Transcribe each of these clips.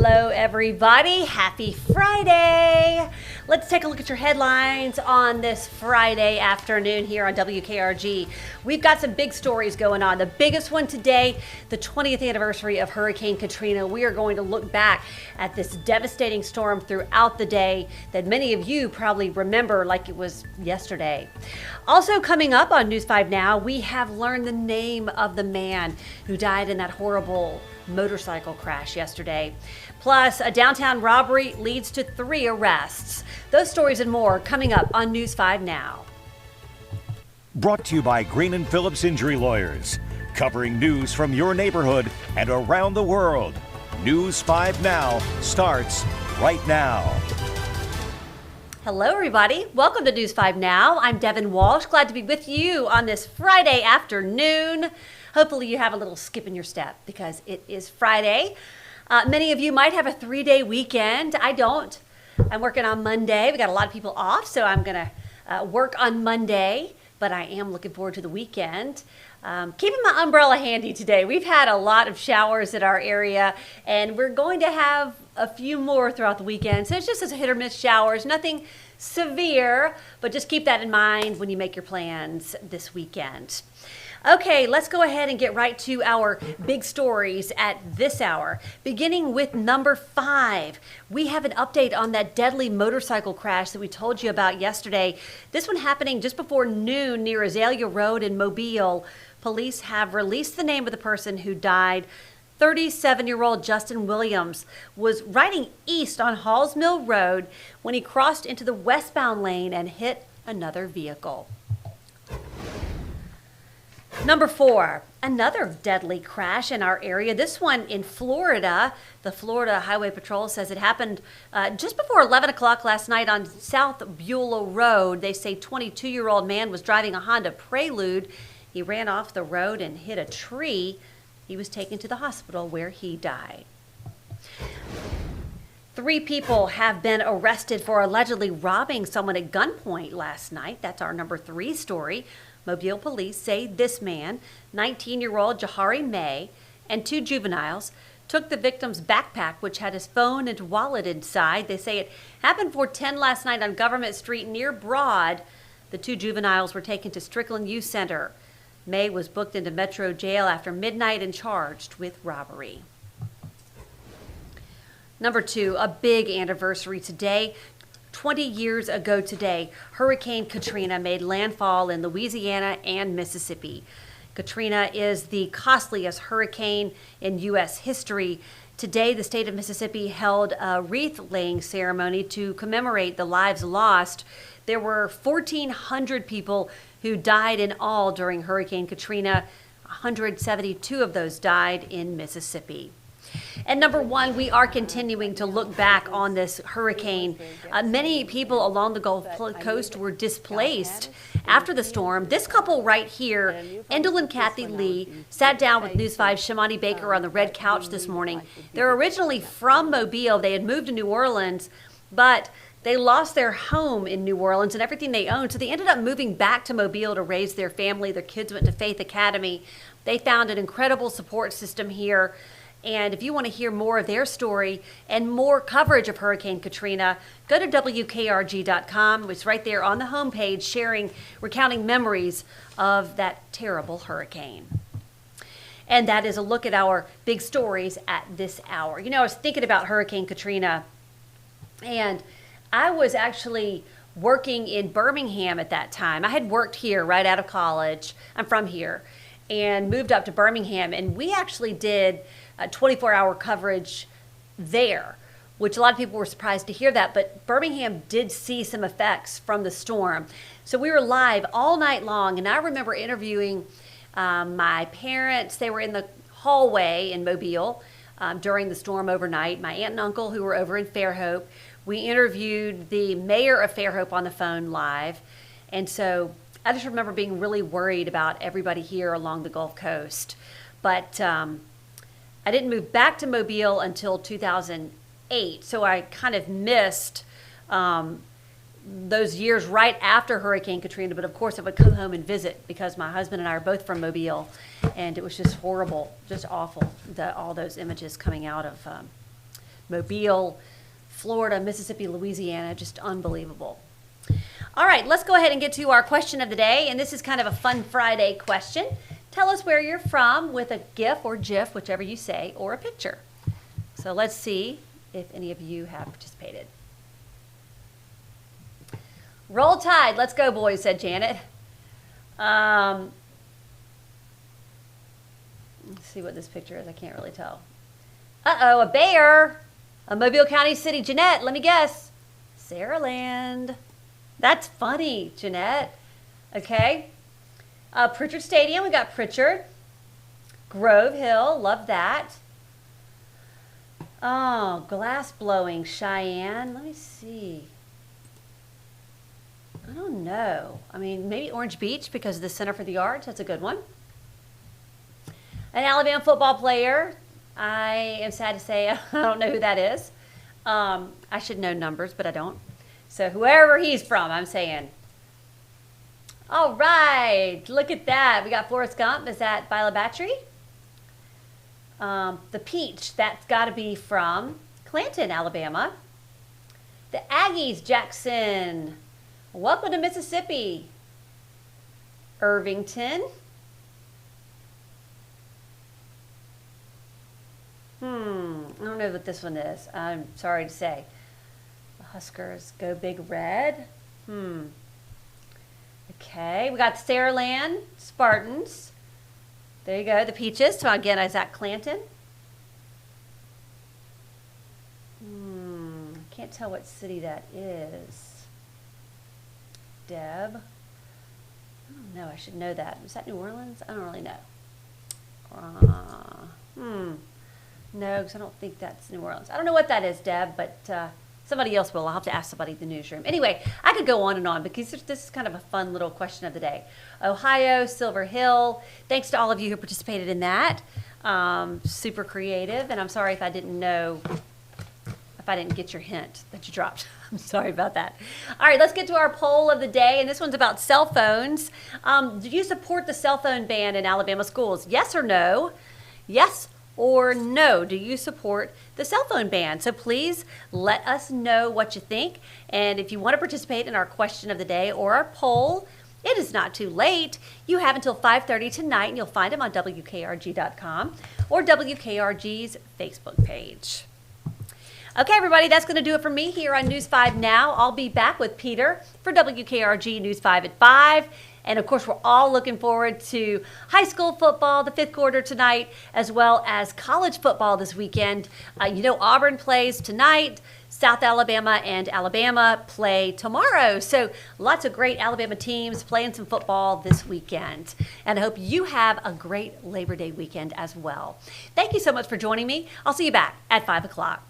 Hello, everybody. Happy Friday. Let's take a look at your headlines on this Friday afternoon here on WKRG. We've got some big stories going on. The biggest one today, the 20th anniversary of Hurricane Katrina. We are going to look back at this devastating storm throughout the day that many of you probably remember like it was yesterday. Also coming up on News 5 Now, we have learned the name of the man who died in that horrible motorcycle crash yesterday. Plus, a downtown robbery leads to 3 arrests. Those stories and more coming up on News 5 Now. Brought to you by Green & Phillips Injury Lawyers, covering news from your neighborhood and around the world. News 5 Now starts right now. Hello, everybody. Welcome to News 5 Now. I'm Devin Walsh. Glad to be with you on this Friday afternoon. Hopefully you have a little skip in your step because it is Friday. Many of you might have a 3-day weekend. I don't. I'm working on Monday. We got a lot of people off, so I'm going to work on Monday, but I am looking forward to the weekend. Keeping my umbrella handy today. We've had a lot of showers in our area, and we're going to have a few more throughout the weekend. So it's just as hit or miss showers, nothing severe, but just keep that in mind when you make your plans this weekend. Okay, let's go ahead and get right to our big stories at this hour. Beginning with number 5, we have an update on that deadly motorcycle crash that we told you about yesterday. This one happening just before noon near Azalea Road in Mobile. Police have released the name of the person who died. 37-year-old Justin Williams was riding east on Halls Mill Road when he crossed into the westbound lane and hit another vehicle. Number 4, another deadly crash in our area. This one in Florida. The Florida Highway Patrol says it happened just before 11 o'clock last night on South Beulah Road. They say 22-year-old man was driving a Honda Prelude. He ran off the road and hit a tree. He was taken to the hospital where he died. 3 people have been arrested for allegedly robbing someone at gunpoint last night. That's our number 3 story. Mobile police say this man, 19-year-old Jahari May, and 2 juveniles took the victim's backpack, which had his phone and wallet inside. They say it happened 4:10 last night on Government Street near Broad. The 2 juveniles were taken to Strickland Youth Center. May was booked into Metro Jail after midnight and charged with robbery. Number 2, a big anniversary today. 20 years ago today, Hurricane Katrina made landfall in Louisiana and Mississippi. Katrina is the costliest hurricane in U.S. history. Today, the state of Mississippi held a wreath-laying ceremony to commemorate the lives lost. There were 1,400 people who died in all during Hurricane Katrina. 172 of those died in Mississippi. And number 1, we are continuing to look back on this hurricane. Many people along the Gulf Coast were displaced after the storm. This couple right here, Endel and Kathy Lee, sat down with News 5's Shimani Baker on the red couch this morning. They're originally from Mobile. They had moved to New Orleans, but they lost their home in New Orleans and everything they owned, so they ended up moving back to Mobile to raise their family. Their kids went to Faith Academy. They found an incredible support system here. And if you want to hear more of their story and more coverage of Hurricane Katrina, go to WKRG.com. It's right there on the homepage, recounting memories of that terrible hurricane. And that is a look at our big stories at this hour. You know, I was thinking about Hurricane Katrina, and I was actually working in Birmingham at that time. I had worked here right out of college. I'm from here, and moved up to Birmingham, and we actually did 24-hour coverage there, which a lot of people were surprised to hear that, but Birmingham did see some effects from the storm. So we were live all night long, and I remember interviewing my parents. They were in the hallway in Mobile during the storm overnight. My aunt and uncle, who were over in Fairhope. We interviewed the mayor of Fairhope on the phone live, and so I just remember being really worried about everybody here along the Gulf Coast. But I didn't move back to Mobile until 2008, so I kind of missed those years right after Hurricane Katrina. But of course, I would come home and visit because my husband and I are both from Mobile, and it was just horrible, just awful, all those images coming out of Mobile, Florida, Mississippi, Louisiana, just unbelievable. All right, let's go ahead and get to our question of the day, and this is kind of a fun Friday question. Tell us where you're from with a GIF or GIF, whichever you say, or a picture. So let's see if any of you have participated. Roll Tide, let's go, boys, said Janet. Let's see what this picture is. I can't really tell. Uh-oh, a bear. A Mobile County city. Jeanette, let me guess. Saraland. That's funny, Jeanette. Okay. Pritchard Stadium, we got Pritchard. Grove Hill, love that. Oh, glass blowing, Cheyenne. Let me see. I don't know. I mean, maybe Orange Beach because of the Center for the Arts. That's a good one. An Alabama football player. I am sad to say I don't know who that is. I should know numbers, but I don't. So whoever he's from, I'm saying. All right, look at that. We got Forrest Gump. Is that Bila Battery? The Peach, that's got to be from Clanton, Alabama. The Aggies, Jackson. Welcome to Mississippi. Irvington. I don't know what this one is. I'm sorry to say. The Huskers go Big Red. Okay, we got the Saraland Spartans. There you go, the Peaches. So again, is that Clanton? I can't tell what city that is. Deb. I don't know, I should know that. Is that New Orleans? I don't really know. No, because I don't think that's New Orleans. I don't know what that is, Deb, but somebody else will. I'll have to ask somebody in the newsroom. Anyway, I could go on and on because this is kind of a fun little question of the day. Ohio, Silver Hill. Thanks to all of you who participated in that. Super creative, and I'm sorry if I didn't get your hint that you dropped. I'm sorry about that. All right, let's get to our poll of the day, and this one's about cell phones. Do you support the cell phone ban in Alabama schools? Yes or no? Yes or no? Do you support the cell phone ban? So please let us know what you think. And if you want to participate in our question of the day or our poll, it is not too late. You have until 5:30 tonight, and you'll find them on WKRG.com or WKRG's Facebook page. Okay, everybody, that's going to do it for me here on News 5 Now. I'll be back with Peter for WKRG News 5 at 5. And, of course, we're all looking forward to high school football, the fifth quarter tonight, as well as college football this weekend. Auburn plays tonight. South Alabama and Alabama play tomorrow. So lots of great Alabama teams playing some football this weekend. And I hope you have a great Labor Day weekend as well. Thank you so much for joining me. I'll see you back at 5 o'clock.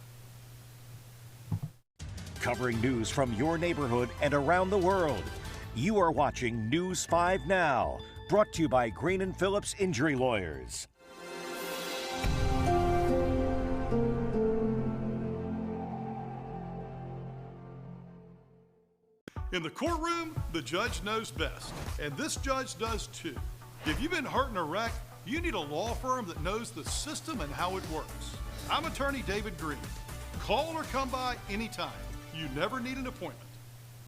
Covering news from your neighborhood and around the world. You are watching News 5 Now, brought to you by Green & Phillips Injury Lawyers. In the courtroom, the judge knows best, and this judge does too. If you've been hurt in a wreck, you need a law firm that knows the system and how it works. I'm attorney David Green. Call or come by anytime. You never need an appointment.